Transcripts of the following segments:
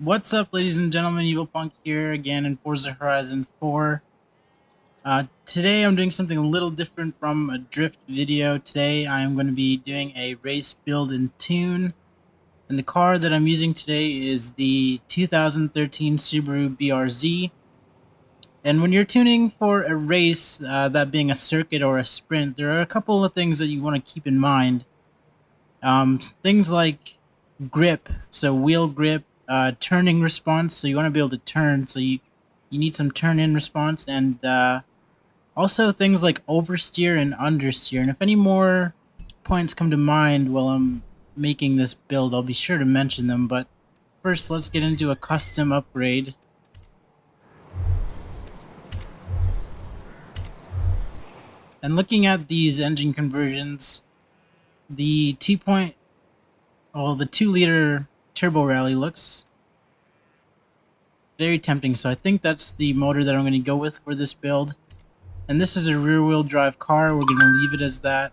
What's up, ladies and gentlemen? Evil Punk here again in Forza Horizon 4. Today I'm doing something a little different from a drift video. Today I'm going to be doing a race build and tune. And the car that I'm using today is the 2013 Subaru BRZ. And when you're tuning for a race, that being a circuit or a sprint, there are a couple of things that you want to keep in mind. Things like grip, so wheel grip, turning response, so you want to be able to turn, so you need some turn in response, and also things like oversteer and understeer. And if any more points come to mind while I'm making this build, I'll be sure to mention them. But first, let's get into a custom upgrade. And looking at these engine conversions, the 2-liter turbo rally looks very tempting, so I think that's the motor that I'm going to go with for this build. And this is a rear-wheel drive car. We're going to leave it as that.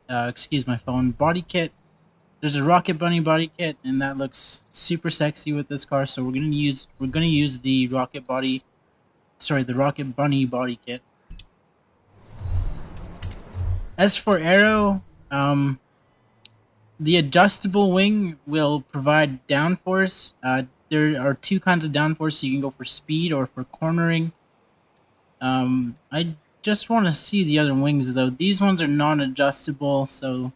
Excuse my phone. Body kit. There's a Rocket Bunny body kit, and that looks super sexy with this car. So we're going to use the Rocket Bunny body kit. As for aero, the adjustable wing will provide downforce. There are two kinds of downforce. So you can go for speed or for cornering. I just want to see the other wings, though. These ones are non-adjustable, so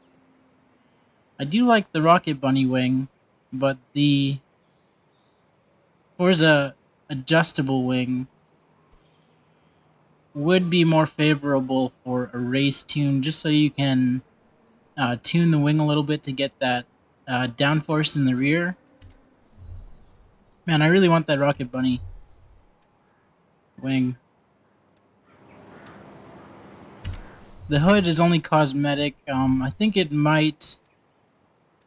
I do like the Rocket Bunny wing, but the Forza adjustable wing would be more favorable for a race tune, just so you can tune the wing a little bit to get that downforce in the rear. Man, I really want that Rocket Bunny wing. The hood is only cosmetic. I think it might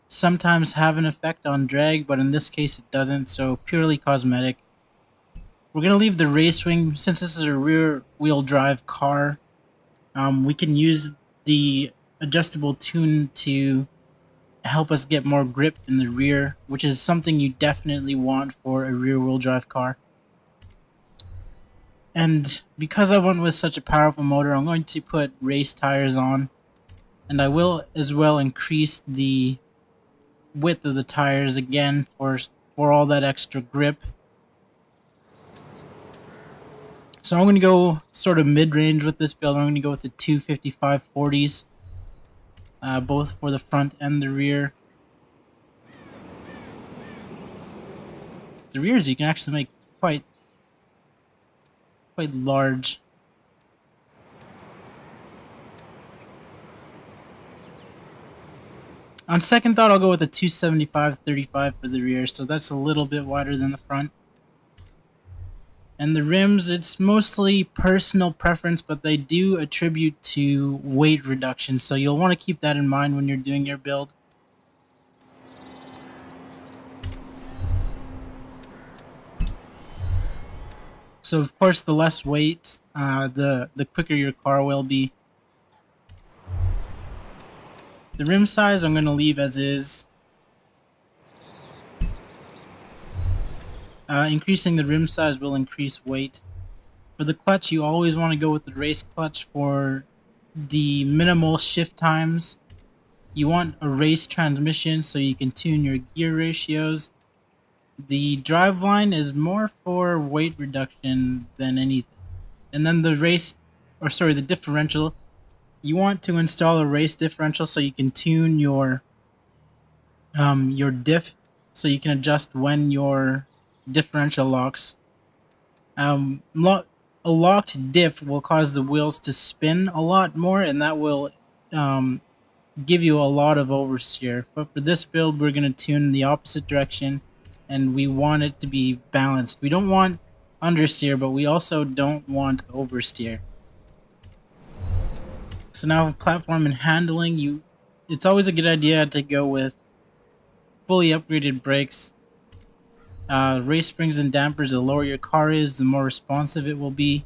sometimes have an effect on drag, but in this case it doesn't, so purely cosmetic. We're going to leave the race wing, since this is a rear-wheel drive car. We can use the adjustable tune to help us get more grip in the rear, which is something you definitely want for a rear-wheel drive car. And because I went with such a powerful motor, I'm going to put race tires on. And I will as well increase the width of the tires again for all that extra grip. So I'm going to go sort of mid-range with this build. I'm going to go with the 255/40s, both for the front and the rear. The rears you can actually make quite large. On second thought, I'll go with a 275/35 for the rear, so that's a little bit wider than the front. And the rims, it's mostly personal preference, but they do attribute to weight reduction, so you'll want to keep that in mind when you're doing your build. So of course, the less weight, the quicker your car will be. The rim size I'm going to leave as is. Increasing the rim size will increase weight. For the clutch, you always want to go with the race clutch for the minimal shift times. You want a race transmission so you can tune your gear ratios. The driveline is more for weight reduction than anything. And then the differential. You want to install a race differential so you can tune your diff, so you can adjust when your differential locks. A locked diff will cause the wheels to spin a lot more, and that will give you a lot of oversteer. But for this build, we're going to tune the opposite direction, and we want it to be balanced. We don't want understeer, but we also don't want oversteer. So now platform and handling, it's always a good idea to go with fully upgraded brakes. Race springs and dampers, the lower your car is, the more responsive it will be.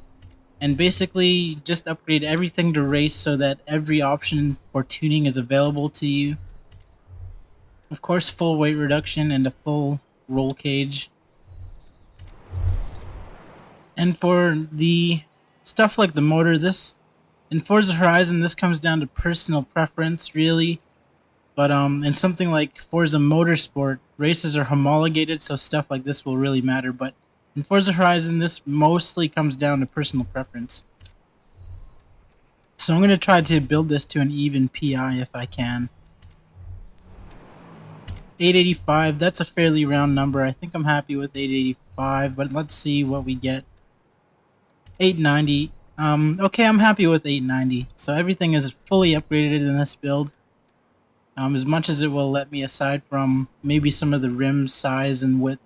And basically just upgrade everything to race so that every option for tuning is available to you. Of course, full weight reduction and a full roll cage. And for the stuff like the motor, this in Forza Horizon, this comes down to personal preference, really. But in something like Forza Motorsport, races are homologated, so stuff like this will really matter. But in Forza Horizon, this mostly comes down to personal preference. So I'm going to try to build this to an even PI if I can. 885, that's a fairly round number. I think I'm happy with 885, but let's see what we get. 890. Okay, I'm happy with 890. So everything is fully upgraded in this build. As much as it will let me, aside from maybe some of the rim size and width.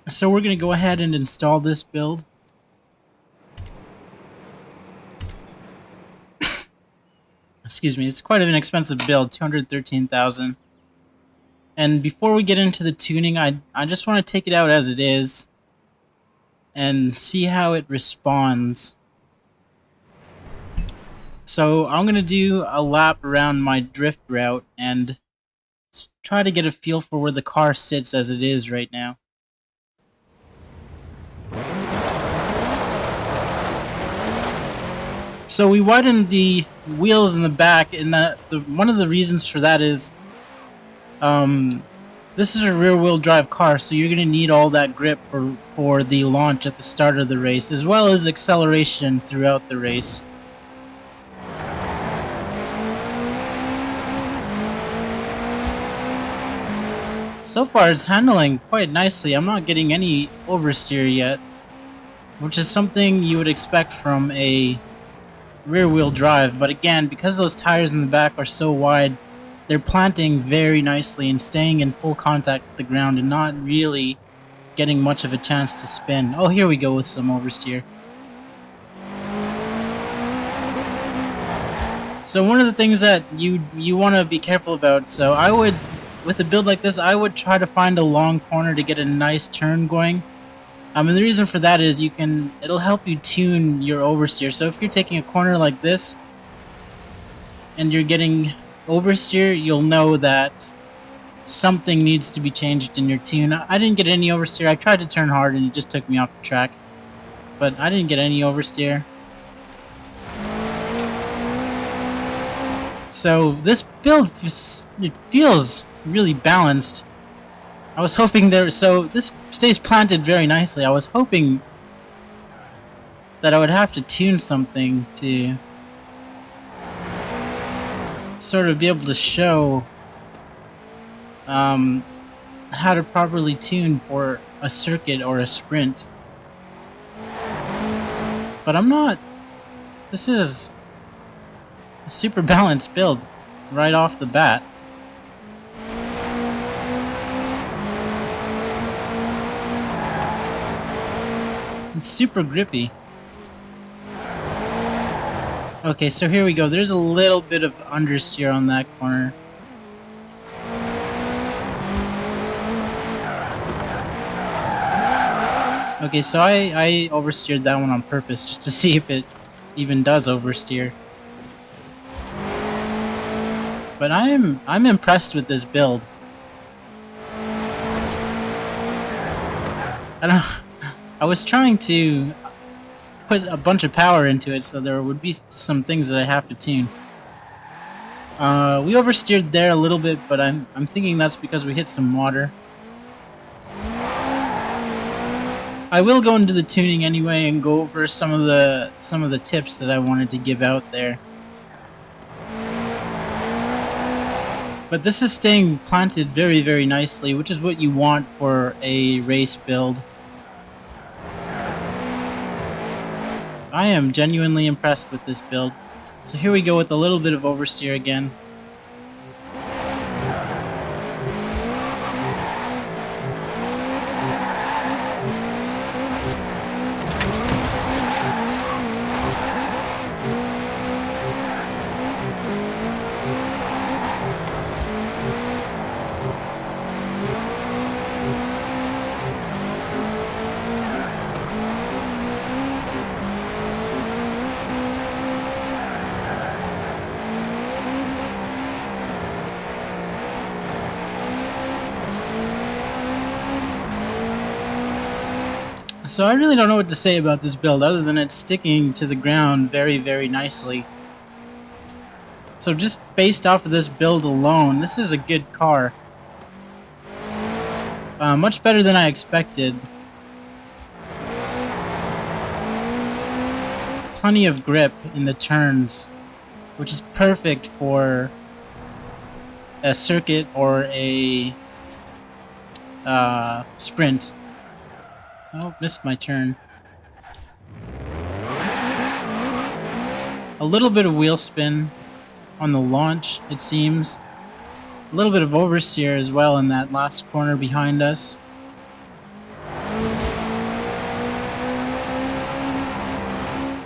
So we're going to go ahead and install this build. Excuse me, it's quite an expensive build, $213,000. And before we get into the tuning, I just want to take it out as it is and see how it responds. So I'm going to do a lap around my drift route and try to get a feel for where the car sits as it is right now. So we widened the wheels in the back, and one of the reasons for that is this is a rear-wheel drive car, so you're going to need all that grip for the launch at the start of the race, as well as acceleration throughout the race. So far, it's handling quite nicely. I'm not getting any oversteer yet, which is something you would expect from a rear-wheel drive. But again, because those tires in the back are so wide, they're planting very nicely and staying in full contact with the ground and not really getting much of a chance to spin. Oh, here we go with some oversteer. So one of the things that you want to be careful about, so I would, with a build like this, I would try to find a long corner to get a nice turn going. And the reason for that is it'll help you tune your oversteer. So if you're taking a corner like this and you're getting oversteer, you'll know that something needs to be changed in your tune. I didn't get any oversteer. I tried to turn hard and it just took me off the track. But I didn't get any oversteer. So this build, it feels really balanced. I was hoping so this stays planted very nicely. I was hoping that I would have to tune something to sort of be able to show how to properly tune for a circuit or a sprint. But I'm not. This is a super balanced build right off the bat. It's super grippy. Okay, so here we go. There's a little bit of understeer on that corner. Okay, so I oversteered that one on purpose just to see if it even does oversteer. But I'm impressed with this build. I was trying to put a bunch of power into it, so there would be some things that I have to tune. We oversteered there a little bit, but I'm thinking that's because we hit some water. I will go into the tuning anyway and go over some of the tips that I wanted to give out there. But this is staying planted very, very nicely, which is what you want for a race build. I am genuinely impressed with this build. So here we go with a little bit of oversteer again. So I really don't know what to say about this build other than it's sticking to the ground very, very nicely. So just based off of this build alone, this is a good car. Much better than I expected. Plenty of grip in the turns, which is perfect for a circuit or a sprint. Oh, missed my turn. A little bit of wheel spin on the launch, it seems. A little bit of oversteer as well in that last corner behind us.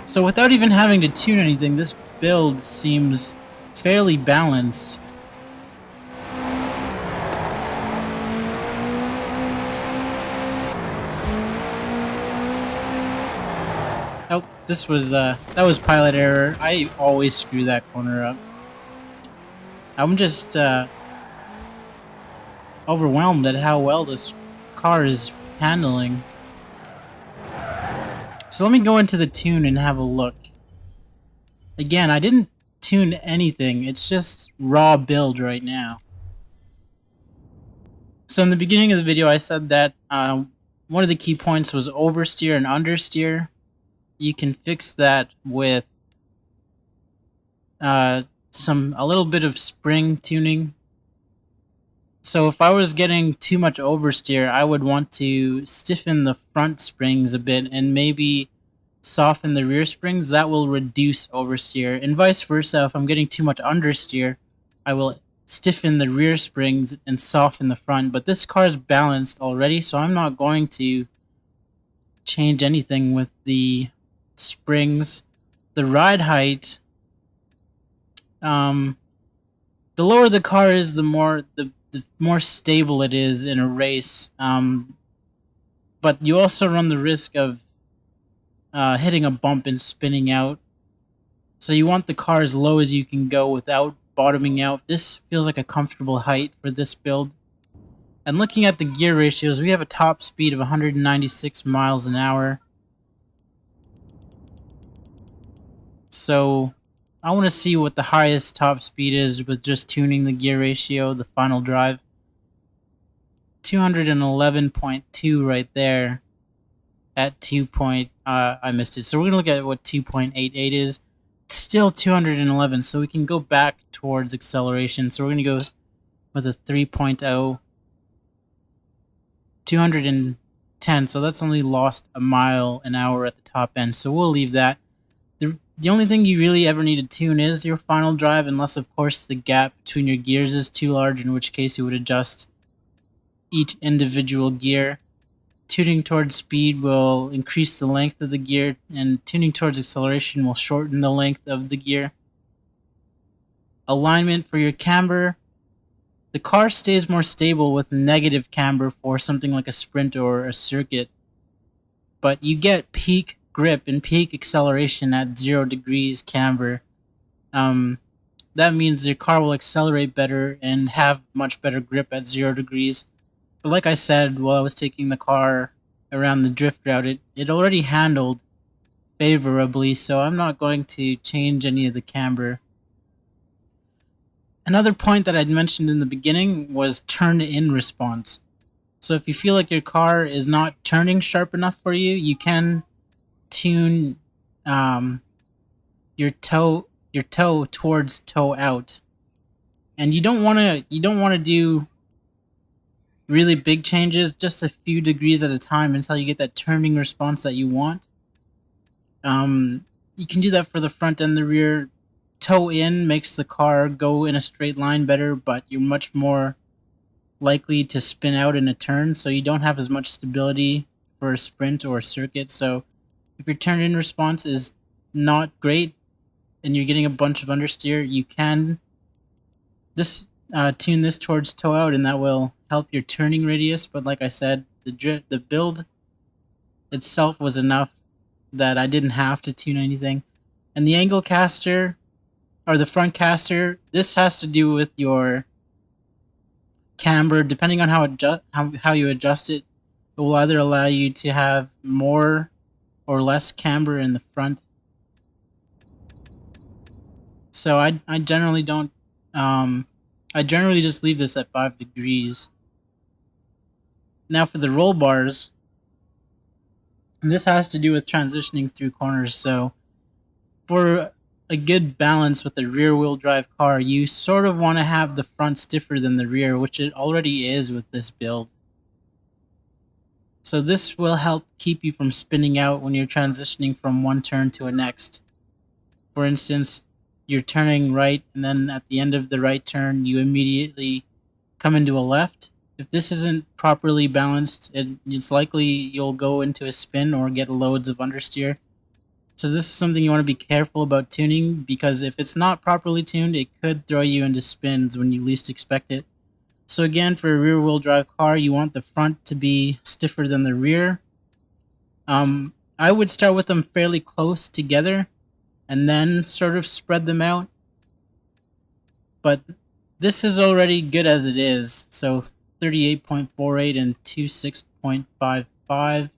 So without even having to tune anything, this build seems fairly balanced. Oh, this was that was pilot error. I always screw that corner up. I'm just overwhelmed at how well this car is handling. So let me go into the tune and have a look. Again, I didn't tune anything. It's just raw build right now. So in the beginning of the video, I said that one of the key points was oversteer and understeer. You can fix that with a little bit of spring tuning. So if I was getting too much oversteer, I would want to stiffen the front springs a bit and maybe soften the rear springs. That will reduce oversteer, and vice versa. If I'm getting too much understeer, I will stiffen the rear springs and soften the front. But this car is balanced already, so I'm not going to change anything with the springs. The ride height, the lower the car is, the more stable it is in a race. But you also run the risk of hitting a bump and spinning out. So you want the car as low as you can go without bottoming out. This feels like a comfortable height for this build. And looking at the gear ratios, we have a top speed of 196 miles an hour. So I want to see what the highest top speed is with just tuning the gear ratio, the final drive. 211.2 right there at 2. I missed it. So we're going to look at what 2.88 is. It's still 211, so we can go back towards acceleration. So we're going to go with a 3.0. 210, so that's only lost a mile an hour at the top end, so we'll leave that. The only thing you really ever need to tune is your final drive, unless of course the gap between your gears is too large, in which case you would adjust each individual gear. Tuning towards speed will increase the length of the gear, and tuning towards acceleration will shorten the length of the gear. Alignment for your camber. The car stays more stable with negative camber for something like a sprint or a circuit, but you get peak grip and peak acceleration at 0 degrees camber. That means your car will accelerate better and have much better grip at 0 degrees. But like I said, while I was taking the car around the drift route, it already handled favorably, so I'm not going to change any of the camber. Another point that I'd mentioned in the beginning was turn-in response. So if you feel like your car is not turning sharp enough for you, you can tune your toe towards toe out. And you don't want to do really big changes, just a few degrees at a time until you get that turning response that you want. You can do that for the front and the rear. Toe in makes the car go in a straight line better, but you're much more likely to spin out in a turn, so you don't have as much stability for a sprint or a circuit. So if your turn-in response is not great and you're getting a bunch of understeer, you can tune this towards toe out, and that will help your turning radius. But like I said, the build itself was enough that I didn't have to tune anything. And the angle caster, or the front caster, this has to do with your camber. Depending on how you adjust it, It will either allow you to have more or less camber in the front. So I generally don't, I generally just leave this at 5 degrees. Now for the roll bars, this has to do with transitioning through corners. So for a good balance with a rear wheel drive car, you sort of want to have the front stiffer than the rear, which it already is with this build. So this will help keep you from spinning out when you're transitioning from one turn to a next. For instance, you're turning right, and then at the end of the right turn, you immediately come into a left. If this isn't properly balanced, it's likely you'll go into a spin or get loads of understeer. So this is something you want to be careful about tuning, because if it's not properly tuned, it could throw you into spins when you least expect it. So again, for a rear-wheel drive car, you want the front to be stiffer than the rear. I would start with them fairly close together and then sort of spread them out. But this is already good as it is. So 38.48 and 26.55.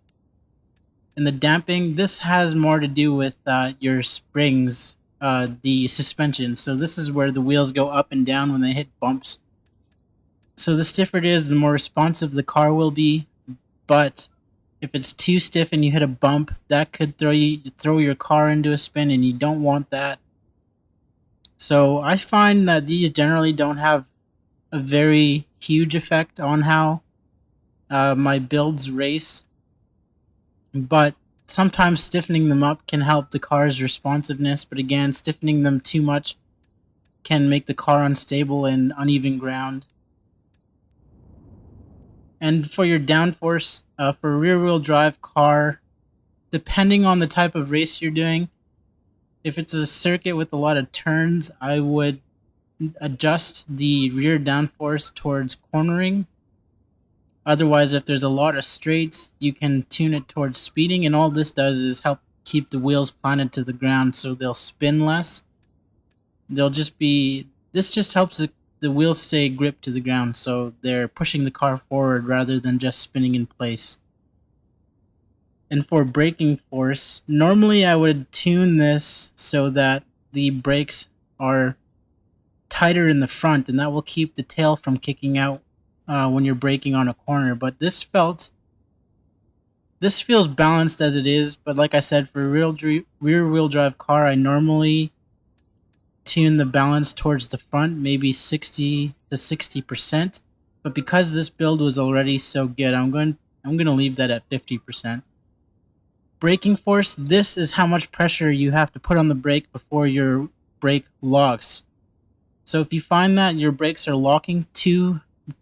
And the damping, this has more to do with your springs, the suspension. So this is where the wheels go up and down when they hit bumps. So the stiffer it is, the more responsive the car will be. But if it's too stiff and you hit a bump, that could throw your car into a spin, and you don't want that. So I find that these generally don't have a very huge effect on how my builds race. But sometimes stiffening them up can help the car's responsiveness, but again, stiffening them too much can make the car unstable and uneven ground. And for your downforce, for a rear-wheel drive car, depending on the type of race you're doing, if it's a circuit with a lot of turns, I would adjust the rear downforce towards cornering. Otherwise, if there's a lot of straights, you can tune it towards speeding, and all this does is help keep the wheels planted to the ground so they'll spin less. This just helps the wheels stay gripped to the ground, so they're pushing the car forward rather than just spinning in place. And for braking force, normally I would tune this so that the brakes are tighter in the front, and that will keep the tail from kicking out when you're braking on a corner. But this feels balanced as it is. But like I said, for a rear-wheel drive car, I normally tune the balance towards the front, maybe 60 to 60%. But because this build was already so good, I'm going to leave that at 50%. Braking force, this is how much pressure you have to put on the brake before your brake locks. So if you find that your brakes are locking too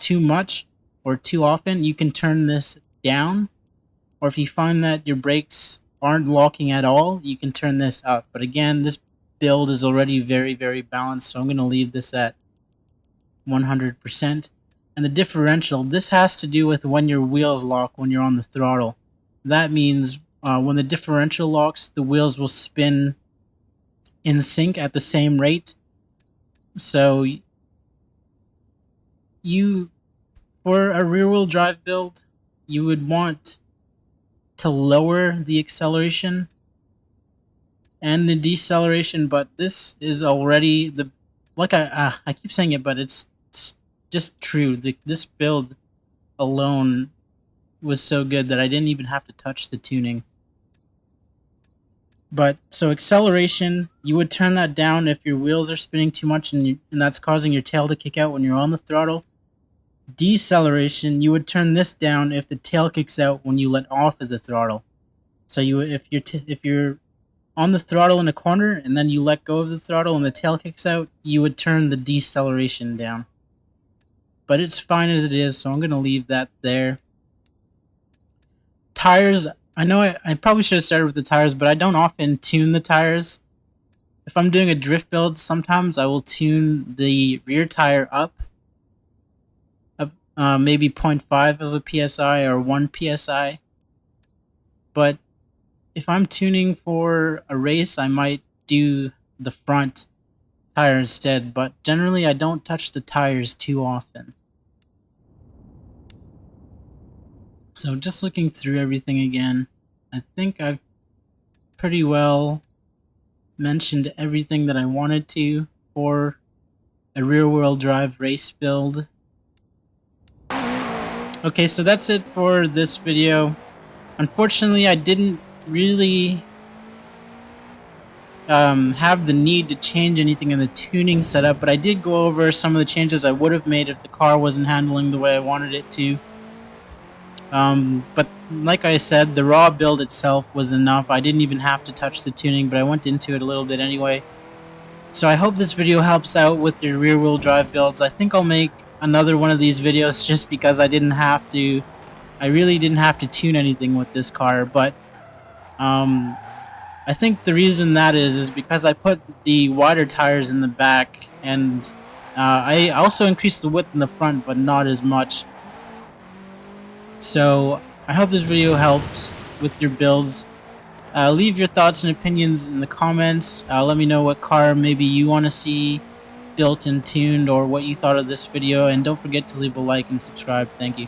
much or too often, you can turn this down. Or if you find that your brakes aren't locking at all, you can turn this up. But again, this build is already very, very balanced, so I'm going to leave this at 100%. And the differential, this has to do with when your wheels lock when you're on the throttle. That means when the differential locks, the wheels will spin in sync at the same rate. So for a rear-wheel drive build, you would want to lower the acceleration and the deceleration, but this is already I keep saying it, but it's just true. This build alone was so good that I didn't even have to touch the tuning. But so acceleration, you would turn that down if your wheels are spinning too much and that's causing your tail to kick out when you're on the throttle. Deceleration, you would turn this down if the tail kicks out when you let off of the throttle. So if you're on the throttle in a corner and then you let go of the throttle and the tail kicks out, you would turn the deceleration down. But it's fine as it is, so I'm going to leave that there. Tires, I know I probably should have started with the tires, but I don't often tune the tires. If I'm doing a drift build, sometimes I will tune the rear tire up, maybe 0.5 of a PSI or 1 PSI. But if I'm tuning for a race, I might do the front tire instead, but generally I don't touch the tires too often. So just looking through everything again, I think I've pretty well mentioned everything that I wanted to for a rear-wheel drive race build. Okay, so that's it for this video. Unfortunately, I didn't really have the need to change anything in the tuning setup, but I did go over some of the changes I would have made if the car wasn't handling the way I wanted it to. But like I said, the raw build itself was enough. I didn't even have to touch the tuning, but I went into it a little bit anyway. So I hope this video helps out with your rear-wheel drive builds. I think I'll make another one of these videos just because I really didn't have to tune anything with this car, but I think the reason that is because I put the wider tires in the back, and I also increased the width in the front, but not as much. So I hope this video helps with your builds. Leave your thoughts and opinions in the comments. Let me know what car maybe you want to see built and tuned, or what you thought of this video, and don't forget to leave a like and subscribe. Thank you.